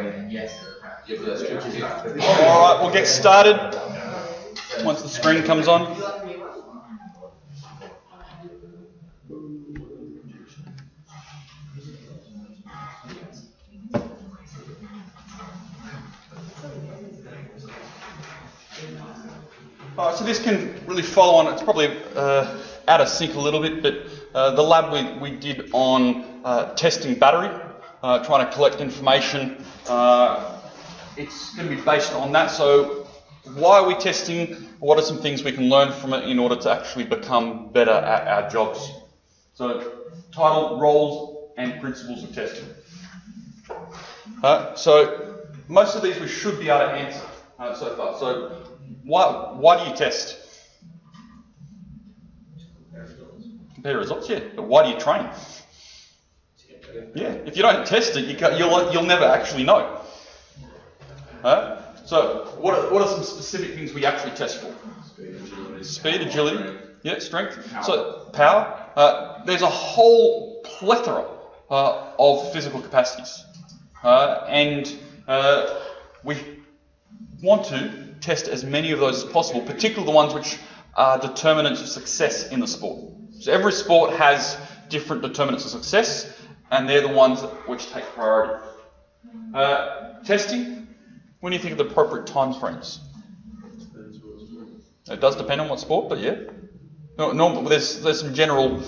Alright, we'll get started once the screen comes on. Alright, so this can really follow on. It's probably out of sync a little bit, but the lab we did on testing battery, trying to collect information, it's going to be based on that. So why are we testing? What are some things we can learn from it in order to actually become better at our jobs? So title, roles and principles of testing. So most of these we should be able to answer so far. So why do you test? Compare results, yeah. But why do you train? Yeah. If you don't test it, you'll never actually know. So what are some specific things we actually test for? Speed, agility, yeah, strength. So power. There's a whole plethora of physical capacities, and we want to test as many of those as possible, particularly the ones which are determinants of success in the sport. So every sport has different determinants of success, and they're the ones which take priority. Testing, when do you think of the appropriate time frames? It does depend on what sport, but yeah. No, there's some general.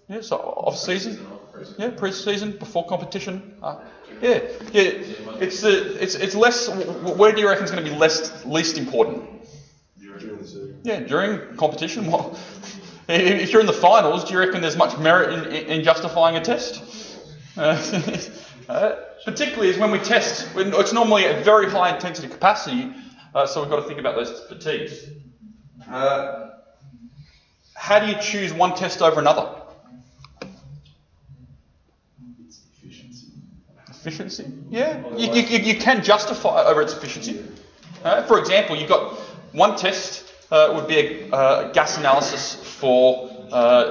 Yeah, so off season, yeah, pre-season, before competition. Yeah. It's less. Where do you reckon is going to be least important? During the season. Yeah, during competition. Well, if you're in the finals, do you reckon there's much merit in justifying a test? Particularly is when we test. It's normally at very high intensity capacity, so we've got to think about those fatigues. How do you choose one test over another? Efficiency? Yeah, you can justify over its efficiency. For example, you've got one test would be a gas analysis for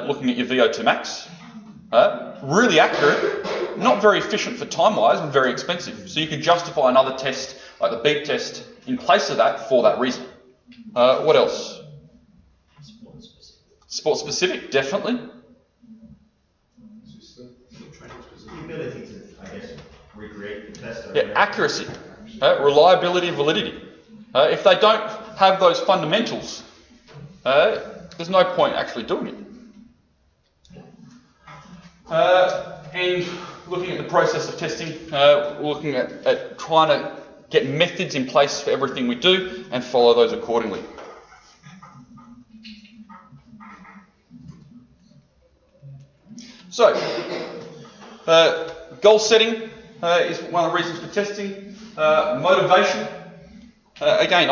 looking at your VO2 max. Really accurate, not very efficient for time-wise and very expensive. So you can justify another test, like the beep test, in place of that for that reason. What else? Sport-specific, definitely. The ability to, I guess, recreate the test. Yeah, accuracy, reliability, validity. If they don't have those fundamentals, there's no point actually doing it. And looking at the process of testing, looking at trying to get methods in place for everything we do and follow those accordingly. So, goal setting is one of the reasons for testing. Motivation. Again,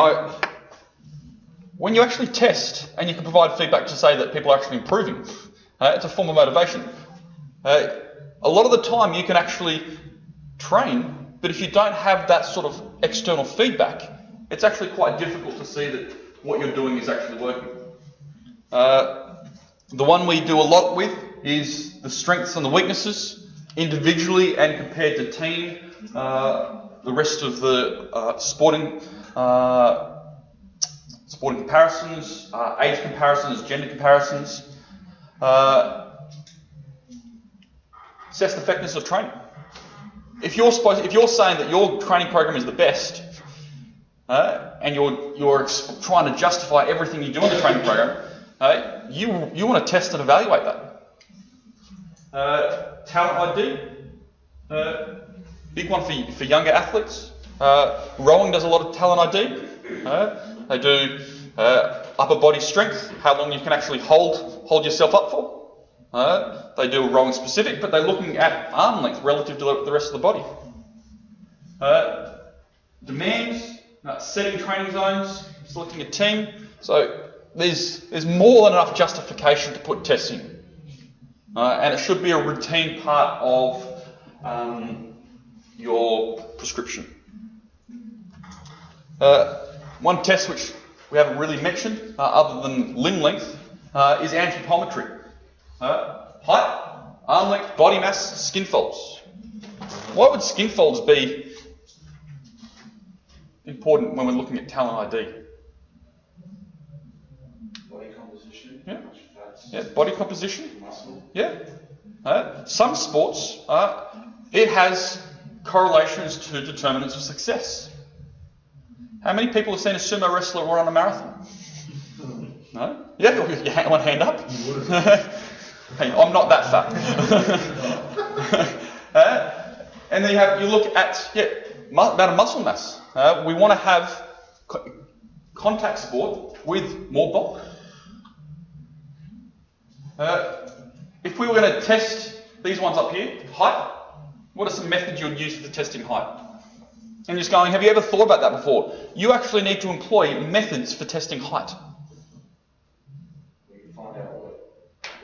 when you actually test and you can provide feedback to say that people are actually improving, it's a form of motivation. A lot of the time you can actually train, but if you don't have that sort of external feedback, it's actually quite difficult to see that what you're doing is actually working. The one we do a lot with is the strengths and the weaknesses, individually and compared to team, the rest of the sporting comparisons, age comparisons, gender comparisons, assess the effectiveness of training. If you're saying that your training program is the best, and you're trying to justify everything you do in the training program, you want to test and evaluate that. Talent ID, big one for younger athletes. Rowing does a lot of talent ID. They do upper body strength, how long you can actually hold yourself up for. They do rowing specific, but they're looking at arm length relative to the rest of the body. Demands, setting training zones, selecting a team. So there's more than enough justification to put tests in. And it should be a routine part of your prescription. One test which we haven't really mentioned, other than limb length, is anthropometry. Height, arm length, body mass, skin folds. Why would skin folds be important when we're looking at talent ID? Body composition. Yeah. Fats, Yeah. Body composition. muscle. Yeah. Some sports, it has correlations to determinants of success. How many people have seen a sumo wrestler run a marathon? No? Yeah, one hand up. Hey, I'm not that fat. And then you look at amount of muscle mass. We want to have contact sport with more bulk. If we were going to test these ones up here, height, what are some methods you would use for testing height? And just going, have you ever thought about that before? You actually need to employ methods for testing height. We can find out what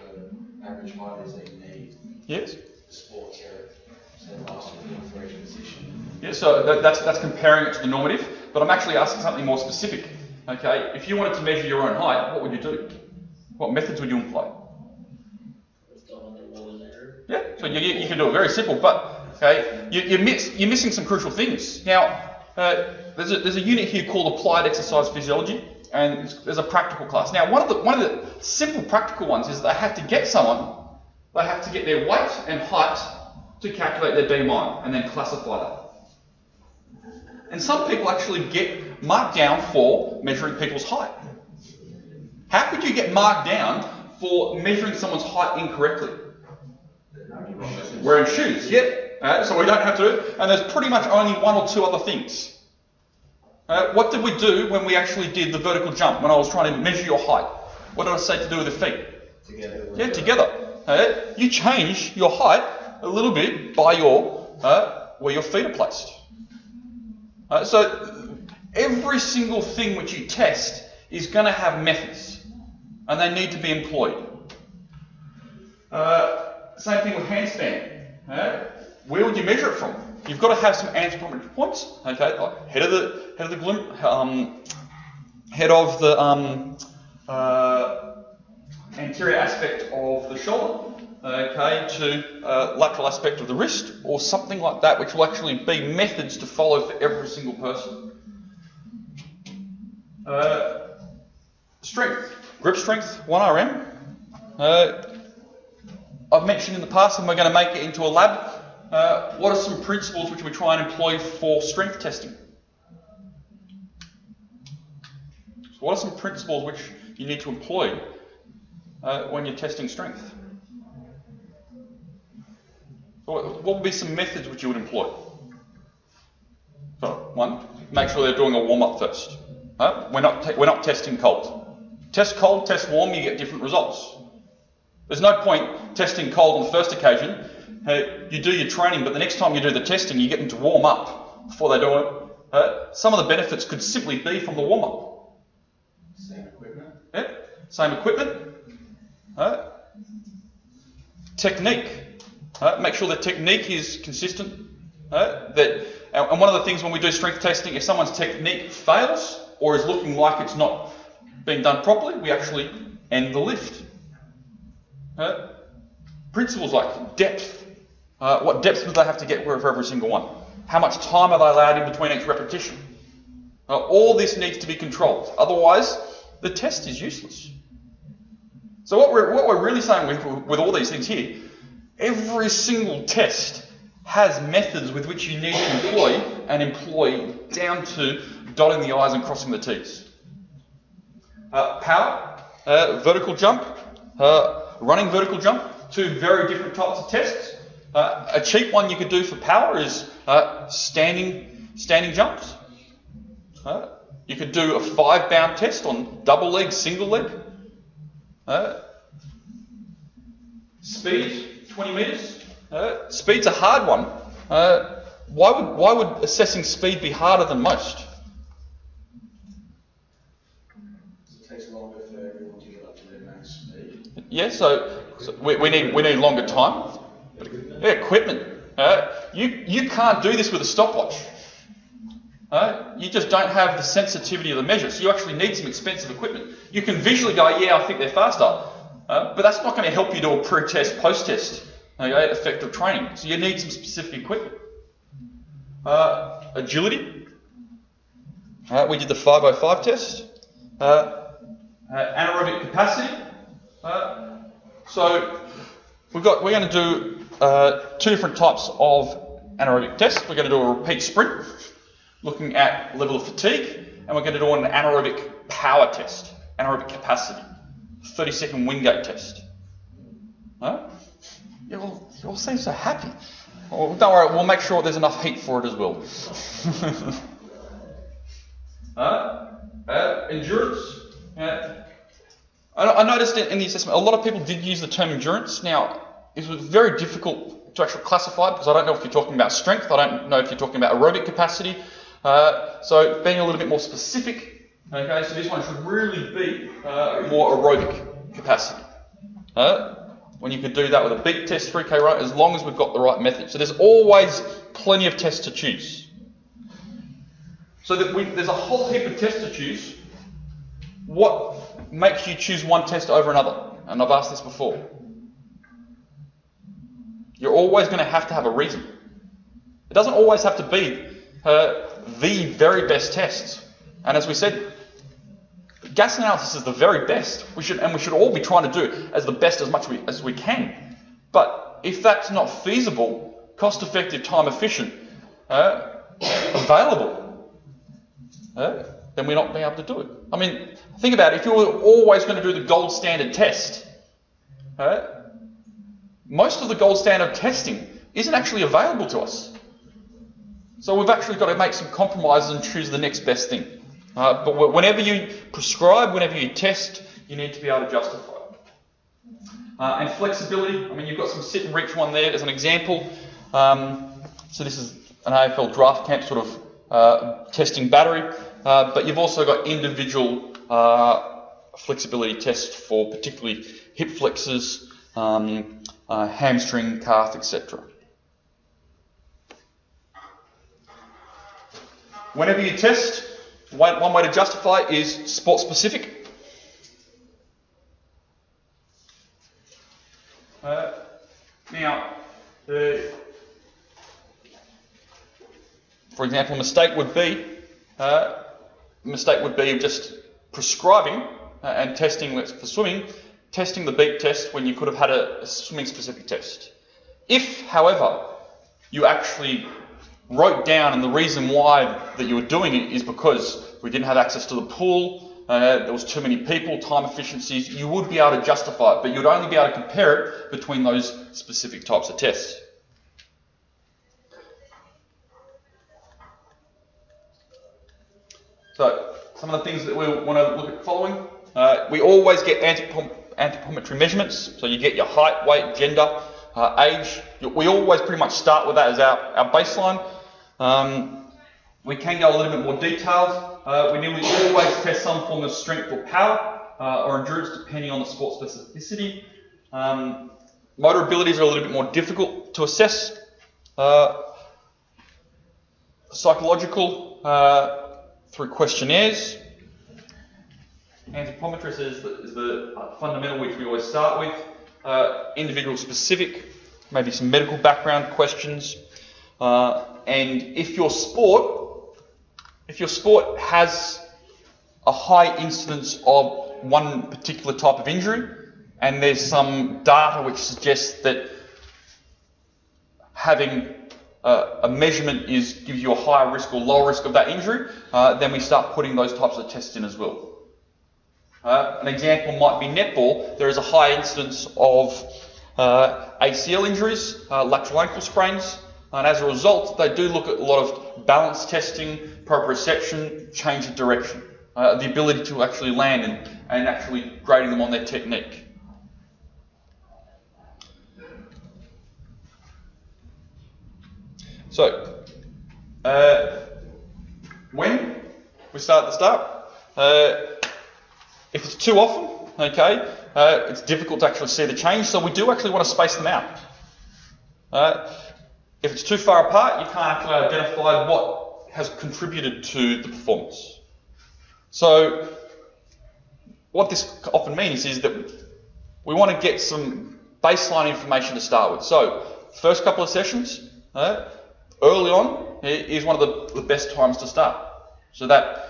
the average height is that you need. Yes. The sports area. So last week for each position. Yeah, so that's comparing it to the normative, but I'm actually asking something more specific. Okay, if you wanted to measure your own height, what would you do? What methods would you employ? Yeah, so you can do it very simple, but okay, you're missing some crucial things. Now, there's a unit here called Applied Exercise Physiology, and there's a practical class. Now, one of the simple practical ones is they have to get their weight and height to calculate their BMI, and then classify that. And some people actually get marked down for measuring people's height. How could you get marked down for measuring someone's height incorrectly? Wearing shoes, yeah. So we don't have to. And there's pretty much only one or two other things. What did we do when we actually did the vertical jump, when I was trying to measure your height? What did I say to do with the feet? Together. Yeah, together. You change your height a little bit by where your feet are placed. So every single thing which you test is going to have methods, and they need to be employed. Same thing with handstand. Where would you measure it from? You've got to have some anthropometric points. Okay, like head of the anterior aspect of the shoulder. Okay, to lateral aspect of the wrist, or something like that, which will actually be methods to follow for every single person. Strength, grip strength, 1 RM. I've mentioned in the past, and we're going to make it into a lab. What are some principles which we try and employ for strength testing? So what are some principles which you need to employ when you're testing strength? What would be some methods which you would employ? So, one, make sure they're doing a warm-up first. We're not testing cold. Test cold, test warm, you get different results. There's no point testing cold on the first occasion. You do your training, but the next time you do the testing, you get them to warm up before they do it. Some of the benefits could simply be from the warm-up. Same equipment. Yeah, same equipment. Technique. Make sure the technique is consistent. And one of the things when we do strength testing, if someone's technique fails or is looking like it's not being done properly, we actually end the lift. Principles like depth. What depth do they have to get for every single one? How much time are they allowed in between each repetition? All this needs to be controlled. Otherwise, the test is useless. So what we're really saying with all these things here, every single test has methods with which you need to employ down to dotting the I's and crossing the T's. Power, vertical jump, running vertical jump, two very different types of tests. A cheap one you could do for power is standing jumps. You could do a 5-bound test on double leg, single leg. Speed, 20 metres. Speed's a hard one. Why would assessing speed be harder than most? It takes longer for everyone to get up to their max speed. Yeah, so we need longer time. Equipment. You can't do this with a stopwatch. You just don't have the sensitivity of the measure, so you actually need some expensive equipment. You can visually go, yeah, I think they're faster, but that's not going to help you do a pre-test, post-test effective training. So you need some specific equipment. agility. We did the 505 test. Anaerobic capacity. So we're going to do two different types of anaerobic tests. We're going to do a repeat sprint, looking at level of fatigue, and we're going to do an anaerobic power test, anaerobic capacity, 30-second wind gate test. You all seem so happy. Well, don't worry, we'll make sure there's enough heat for it as well. Endurance. I noticed in the assessment, a lot of people did use the term endurance. Now, it was very difficult to actually classify because I don't know if you're talking about strength, I don't know if you're talking about aerobic capacity. So being a little bit more specific, okay, so this one should really be more aerobic capacity. When you could do that with a beat test, 3K run, as long as we've got the right method. So there's always plenty of tests to choose. So there's a whole heap of tests to choose. What makes you choose one test over another? And I've asked this before. You're always going to have a reason. It doesn't always have to be the very best test. And as we said, gas analysis is the very best. We should all be trying to do as the best as much as we can. But if that's not feasible, cost-effective, time-efficient, available, then we're not being able to do it. I mean, think about it. If you were always going to do the gold standard test, most of the gold standard testing isn't actually available to us. So we've actually got to make some compromises and choose the next best thing. But whenever you prescribe, whenever you test, you need to be able to justify it. And flexibility, I mean, you've got some sit and reach one there as an example. So this is an AFL draft camp sort of testing battery. But you've also got individual flexibility tests for particularly hip flexors, hamstring, calf, etc. Whenever you test, one way to justify is sport specific. Now, for example, a mistake would be just prescribing and testing for swimming, testing the beat test when you could have had a swimming specific test. If, however, you actually wrote down and the reason why that you were doing it is because we didn't have access to the pool, there was too many people, time efficiencies, you would be able to justify it, but you'd only be able to compare it between those specific types of tests. So, some of the things that we want to look at following. We always get anthropometry measurements, so you get your height, weight, gender, age. We always pretty much start with that as our baseline. We can go a little bit more detailed. We nearly always test some form of strength or power or endurance depending on the sport specificity. Motor abilities are a little bit more difficult to assess. Psychological through questionnaires. Anthropometrist is the fundamental which we always start with. Individual specific, maybe some medical background questions. And if your sport has a high incidence of one particular type of injury, and there's some data which suggests that having a measurement gives you a higher risk or lower risk of that injury, then we start putting those types of tests in as well. An example might be netball. There is a high incidence of ACL injuries, lateral ankle sprains, and as a result, they do look at a lot of balance testing, proprioception, change of direction, the ability to actually land and actually grading them on their technique. So, when we start at the start, if it's too often, okay, it's difficult to actually see the change, so we do actually want to space them out. If it's too far apart, you can't actually identify what has contributed to the performance. So, what this often means is that we want to get some baseline information to start with. So, first couple of sessions, early on, is one of the best times to start. So that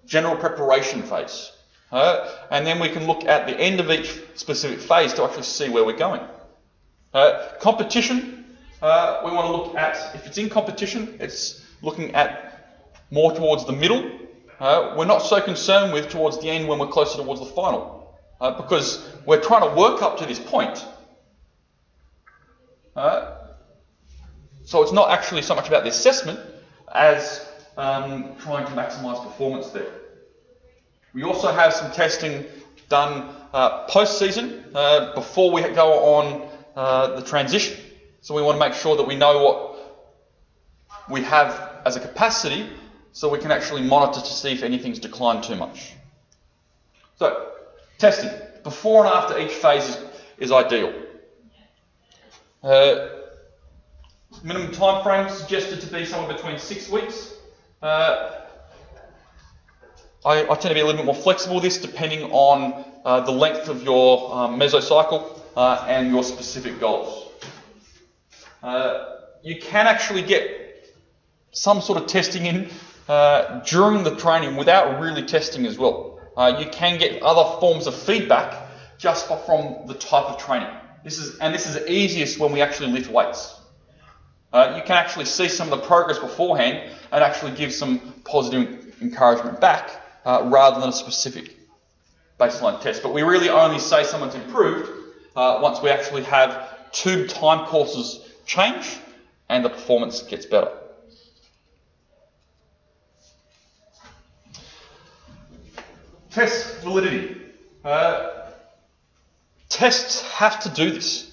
general preparation phase. And then we can look at the end of each specific phase to actually see where we're going. Competition, we want to look at, if it's in competition, it's looking at more towards the middle. We're not so concerned with towards the end when we're closer towards the final, because we're trying to work up to this point. So it's not actually so much about the assessment as trying to maximise performance there. We also have some testing done post-season before we go on the transition. So we want to make sure that we know what we have as a capacity so we can actually monitor to see if anything's declined too much. So, testing. Before and after each phase is ideal. Minimum time frame suggested to be somewhere between 6 weeks. I tend to be a little bit more flexible with this depending on the length of your mesocycle and your specific goals. You can actually get some sort of testing in during the training without really testing as well. You can get other forms of feedback just from the type of training. This is easiest when we actually lift weights. You can actually see some of the progress beforehand and actually give some positive encouragement back rather than a specific baseline test. But we really only say someone's improved once we actually have 2 time courses change and the performance gets better. Test validity. Tests have to do this.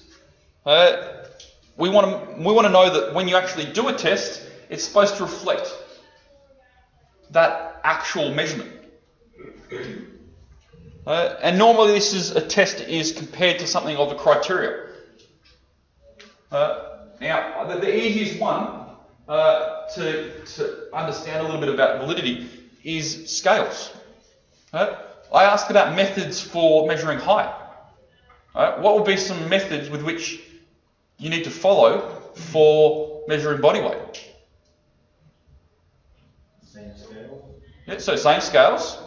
We want to know that when you actually do a test, it's supposed to reflect that actual measurement. And normally this is a test is compared to something of a criteria. Now, the easiest one to understand a little bit about validity is scales. I asked about methods for measuring height. What would be some methods with which you need to follow for measuring body weight? Same scale. Yeah, so same scales.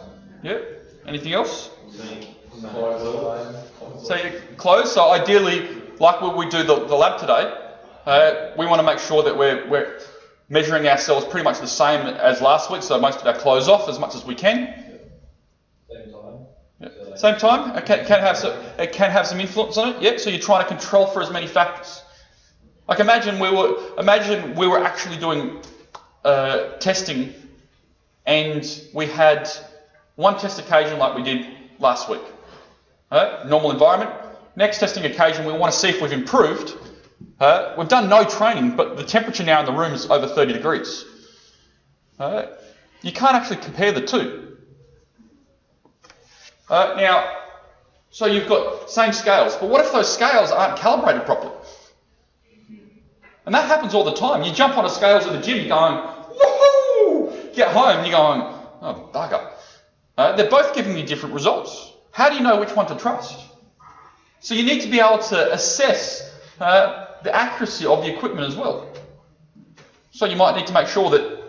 Yeah. Anything else? So clothes. So ideally, like when we do the lab today, we want to make sure that we're measuring ourselves pretty much the same as last week. So most of our clothes off as much as we can. Same time. Yeah. Same time. It can have some influence on it. Yeah. So you're trying to control for as many factors. Like imagine we were actually doing testing, and we had one test occasion like we did last week. Normal environment. Next testing occasion, we want to see if we've improved. We've done no training, but the temperature now in the room is over 30 degrees. You can't actually compare the two. Now, so you've got same scales, but what if those scales aren't calibrated properly? And that happens all the time. You jump on a scales at the gym, you're going, woohoo! Get home, you're going, oh, bugger. They're both giving you different results. How do you know which one to trust? So you need to be able to assess the accuracy of the equipment as well. So you might need to make sure that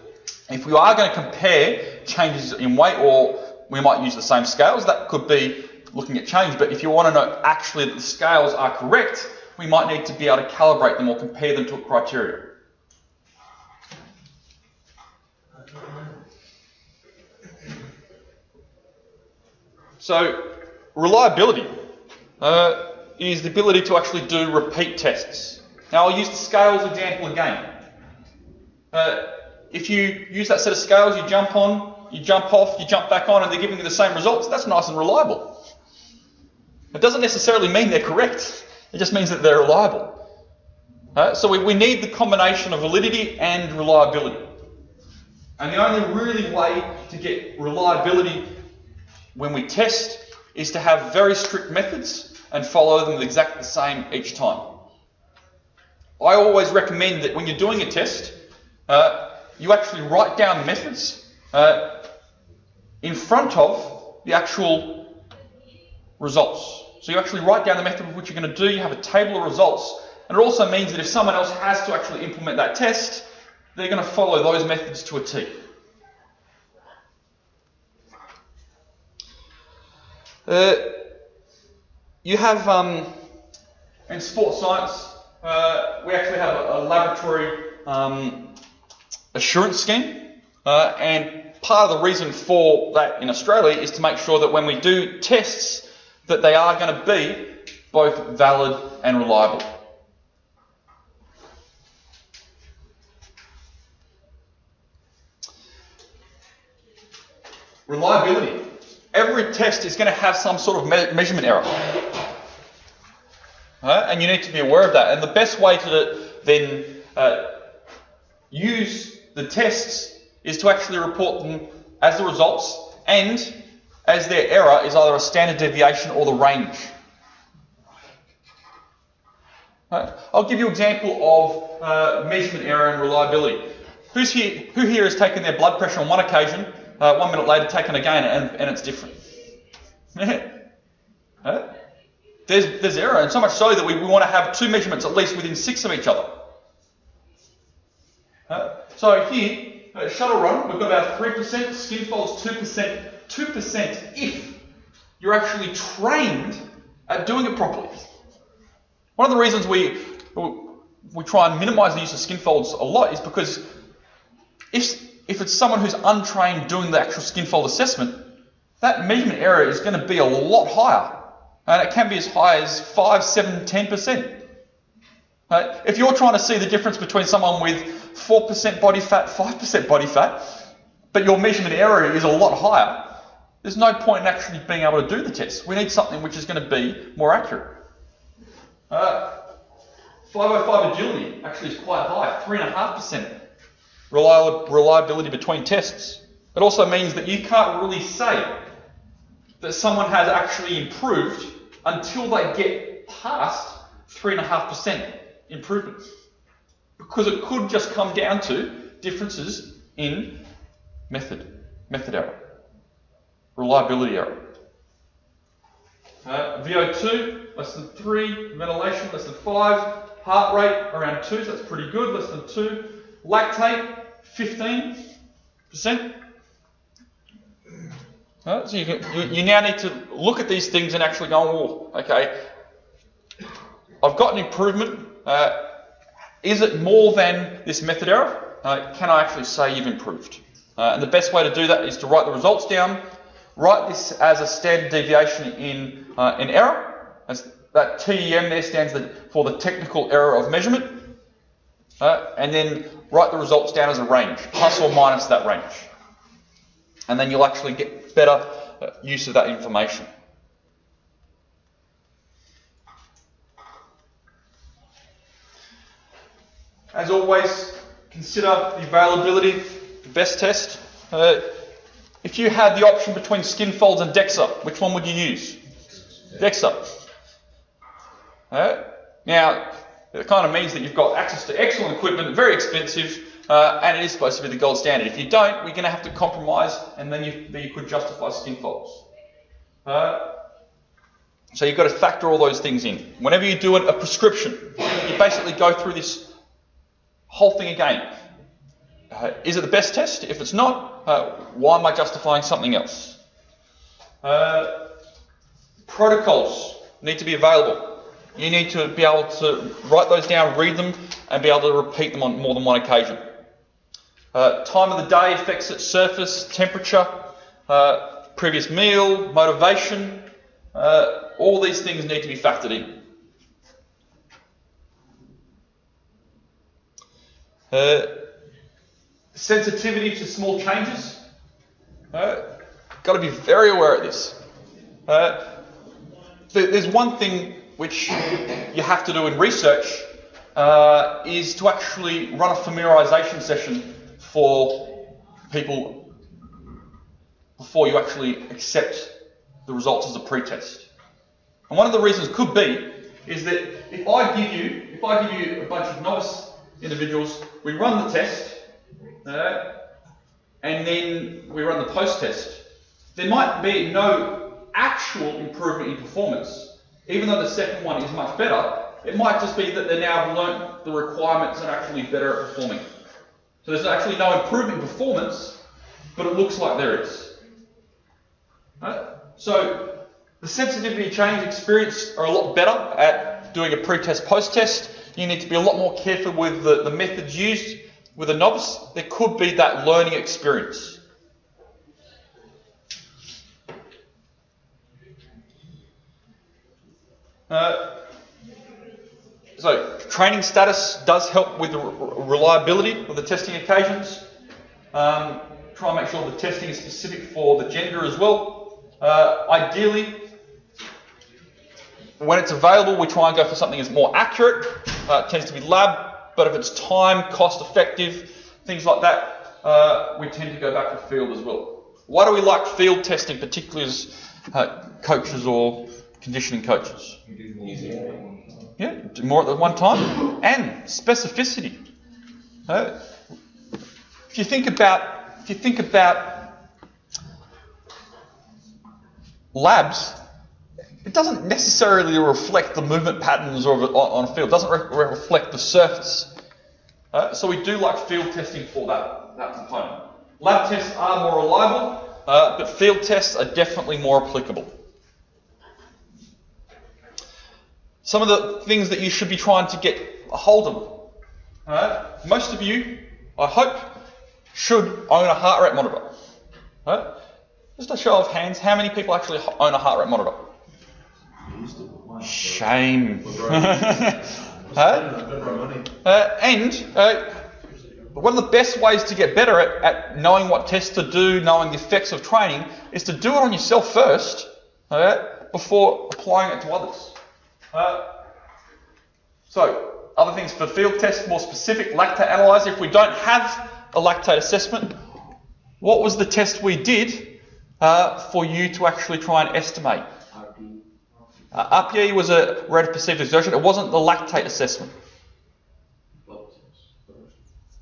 if we are going to compare changes in weight, or we might use the same scales, that could be looking at change. But if you want to know actually that the scales are correct, we might need to be able to calibrate them or compare them to a criteria. So, reliability is the ability to actually do repeat tests. Now, I'll use the scales example again. If you use that set of scales, you jump on, you jump off, you jump back on, and they're giving you the same results, that's nice and reliable. It doesn't necessarily mean they're correct. It just means that they're reliable. So we need the combination of validity and reliability. And the only really way to get reliability when we test is to have very strict methods and follow them exactly the same each time. I always recommend that when you're doing a test, you actually write down the methods in front of the actual results. So you actually write down the method of which you're going to do, you have a table of results, and it also means that if someone else has to actually implement that test, they're going to follow those methods to a T. You have, in sports science, we actually have a laboratory assurance scheme, and part of the reason for that in Australia is to make sure that when we do tests, that they are going to be both valid and reliable. Reliability. Every test is going to have some sort of measurement error. And you need to be aware of that. And the best way to then use the tests is to actually report them as the results and as their error is either a standard deviation or the range. I'll give you an example of measurement error and reliability. Who here has taken their blood pressure on one occasion, 1 minute later taken again, and it's different? There's error, and so much so that we want to have two measurements at least within 6 of each other. So here, shuttle run, we've got about 3%, skin folds 2%, 2% if you're actually trained at doing it properly. One of the reasons we try and minimise the use of skin folds a lot is because if it's someone who's untrained doing the actual skin fold assessment, that measurement error is going to be a lot higher. And it can be as high as 5, 7, 10%. If you're trying to see the difference between someone with 4% body fat, 5% body fat, but your measurement error is a lot higher, there's no point in actually being able to do the test. We need something which is going to be more accurate. 505 agility actually is quite high, 3.5% reliability between tests. It also means that you can't really say that someone has actually improved until they get past 3.5% improvement. Because it could just come down to differences in method error, reliability error. VO2, less than 3, ventilation, less than 5, heart rate around 2, so that's pretty good, less than 2. Lactate, 15%. So you now need to look at these things and actually go, oh, okay, I've got an improvement. Is it more than this method error? Can I actually say you've improved? And the best way to do that is to write the results down, write this as a standard deviation in error. As that TEM there stands for the technical error of measurement. And then write the results down as a range, plus or minus that range. And then you'll actually get better use of that information. As always, consider the availability, the best test. If you had the option between skin folds and DEXA, which one would you use? DEXA. Now, it kind of means that you've got access to excellent equipment, very expensive, and it is supposed to be the gold standard. If you don't, we're going to have to compromise, and then you could justify skin folds. So you've got to factor all those things in. Whenever you do a prescription, you basically go through this whole thing again. Is it the best test? If it's not, why am I justifying something else? Protocols need to be available. You need to be able to write those down, read them, and be able to repeat them on more than one occasion. Time of the day affects it, surface, temperature, previous meal, motivation, all these things need to be factored in. Sensitivity to small changes. Got to be very aware of this. There's one thing which you have to do in research is to actually run a familiarisation session for people before you actually accept the results as a pretest. And one of the reasons could be is that if I give you a bunch of novice individuals, we run the test, and then we run the post-test, there might be no actual improvement in performance. Even though the second one is much better, it might just be that they now have learnt the requirements and are actually better at performing. So there's actually no improvement in performance, but it looks like there is. Right? So the sensitivity change experienced are a lot better at doing a pre-test, post-test. You need to be a lot more careful with the methods used. With a novice, there could be that learning experience. So training status does help with the reliability of the testing occasions. Try and make sure the testing is specific for the gender as well. Ideally, when it's available, we try and go for something that's more accurate. It tends to be lab, but if it's time, cost effective, things like that, we tend to go back to field as well. Why do we like field testing, particularly as coaches or conditioning coaches? Yeah, do more at one time, and specificity. If you think about labs, it doesn't necessarily reflect the movement patterns on a field. It doesn't reflect the surface. So we do like field testing for that component. Lab tests are more reliable, but field tests are definitely more applicable. Some of the things that you should be trying to get a hold of. Most of you, I hope, should own a heart rate monitor. Just a show of hands, how many people actually own a heart rate monitor? Shame. And one of the best ways to get better at knowing what tests to do, knowing the effects of training, is to do it on yourself first, before applying it to others. So, other things for field tests, more specific, lactate analyzer. If we don't have a lactate assessment, what was the test we did for you to actually try and estimate? RPE was a rate of perceived exertion. It wasn't the lactate assessment.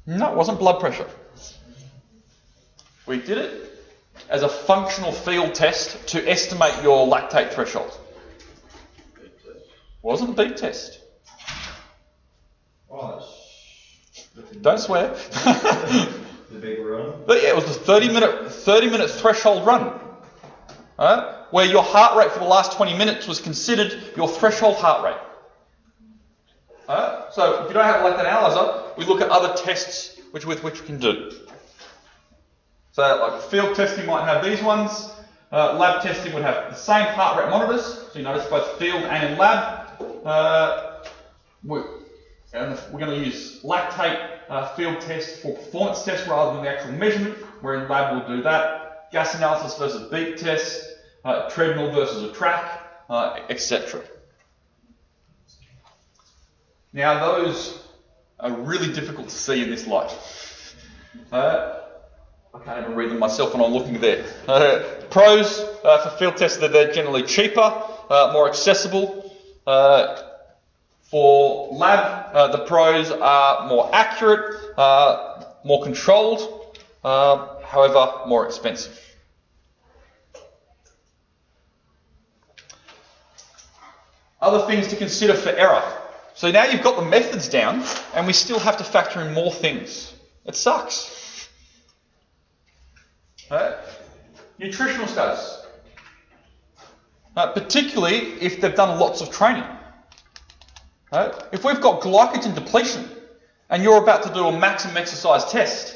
No, it wasn't blood pressure. We did it as a functional field test to estimate your lactate threshold. Wasn't a beep test. Don't swear. The big run. But yeah, it was the 30-minute threshold run, where your heart rate for the last 20 minutes was considered your threshold heart rate. So if you don't have a lactate analyzer, we look at other tests with which we can do. So like field testing might have these ones. Lab testing would have the same heart rate monitors. So you notice both field and in lab. We're going to use lactate field test for performance test rather than the actual measurement, where in lab we'll do that. Gas analysis versus beat test, treadmill versus a track, etc. Now those are really difficult to see in this light. I can't even read them myself when I'm looking there. Pros for field tests, they're generally cheaper, more accessible. For lab, the pros are more accurate, more controlled, however, more expensive. Other things to consider for error. So now you've got the methods down, and we still have to factor in more things. It sucks. Nutritional status. Particularly if they've done lots of training. If we've got glycogen depletion and you're about to do a maximum exercise test,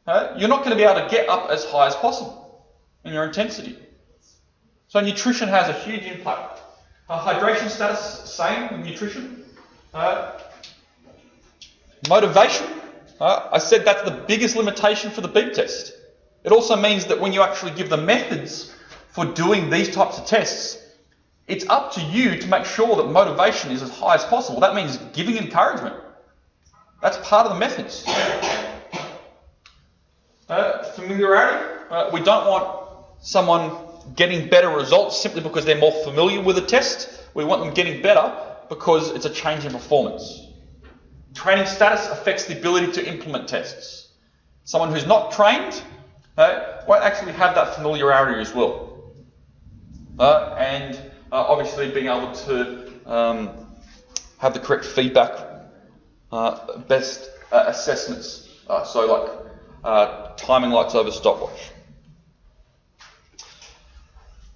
you're not going to be able to get up as high as possible in your intensity. So nutrition has a huge impact. Hydration status, same with nutrition. Motivation, I said that's the biggest limitation for the beep test. It also means that when you actually give the methods for doing these types of tests, it's up to you to make sure that motivation is as high as possible. That means giving encouragement. That's part of the methods. Familiarity. We don't want someone getting better results simply because they're more familiar with a test. We want them getting better because it's a change in performance. Training status affects the ability to implement tests. Someone who's not trained won't actually have that familiarity as well. Obviously being able to have the correct feedback, best assessments So like timing lights over stopwatch.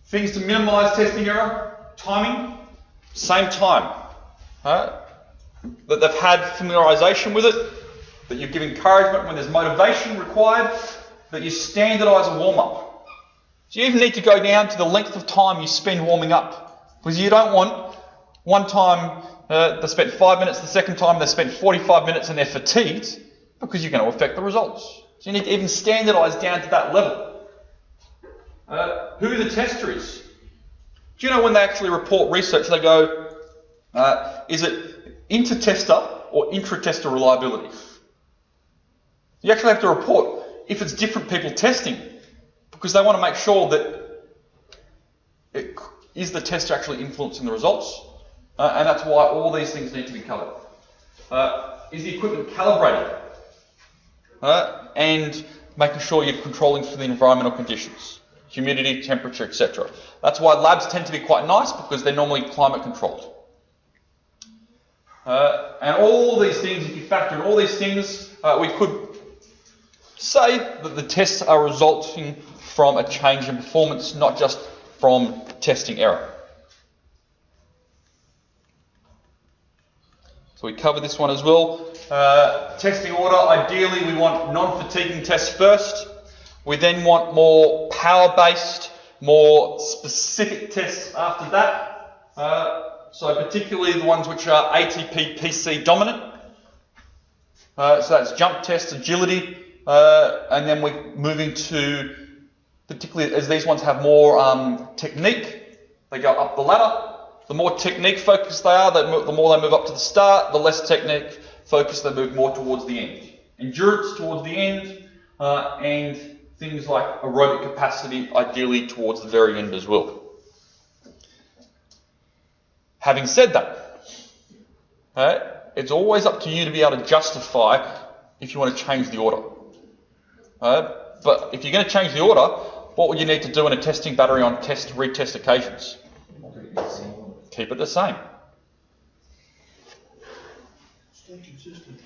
Things to minimise testing error, timing, same time. That they've had familiarisation with it, that you give encouragement when there's motivation required, that you standardise a warm-up. So you even need to go down to the length of time you spend warming up, because you don't want one time they spent 5 minutes, the second time they spent 45 minutes and they're fatigued, because you're going to affect the results. So you need to even standardise down to that level. Who the tester is. Do you know when they actually report research, they go, is it inter-tester or intra-tester reliability? You actually have to report if it's different people testing, because they want to make sure that is the tester actually influencing the results, and that's why all these things need to be covered. Is the equipment calibrated? And making sure you're controlling for the environmental conditions, humidity, temperature, etc. That's why labs tend to be quite nice, because they're normally climate controlled. And all these things, if you factor in all these things, we could say that the tests are resulting from a change in performance, not just from testing error. So we covered this one as well. Testing order, ideally we want non-fatiguing tests first. We then want more power-based, more specific tests after that. So particularly the ones which are ATP PC dominant. So that's jump test, agility, and then we're moving to, particularly as these ones have more technique, they go up the ladder. The more technique focused they are, the more they move up to the start, the less technique focused they move more towards the end. Endurance towards the end, and things like aerobic capacity ideally towards the very end as well. Having said that, it's always up to you to be able to justify if you want to change the order. But if you're going to change the order, what would you need to do in a testing battery on retest occasions? Keep it the same. Stay consistent.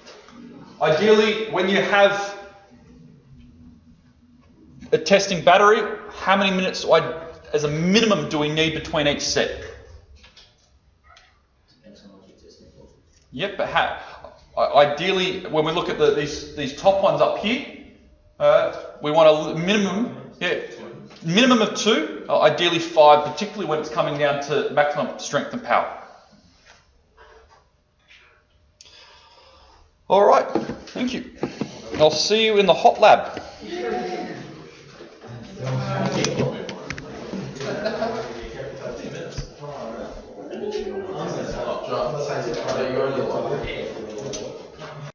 Ideally, when you have a testing battery, how many minutes as a minimum do we need between each set? Yep, but ideally, when we look at these top ones up here, we want a minimum of 2, ideally 5, particularly when it's coming down to maximum strength and power. All right, thank you. I'll see you in the hot lab. John,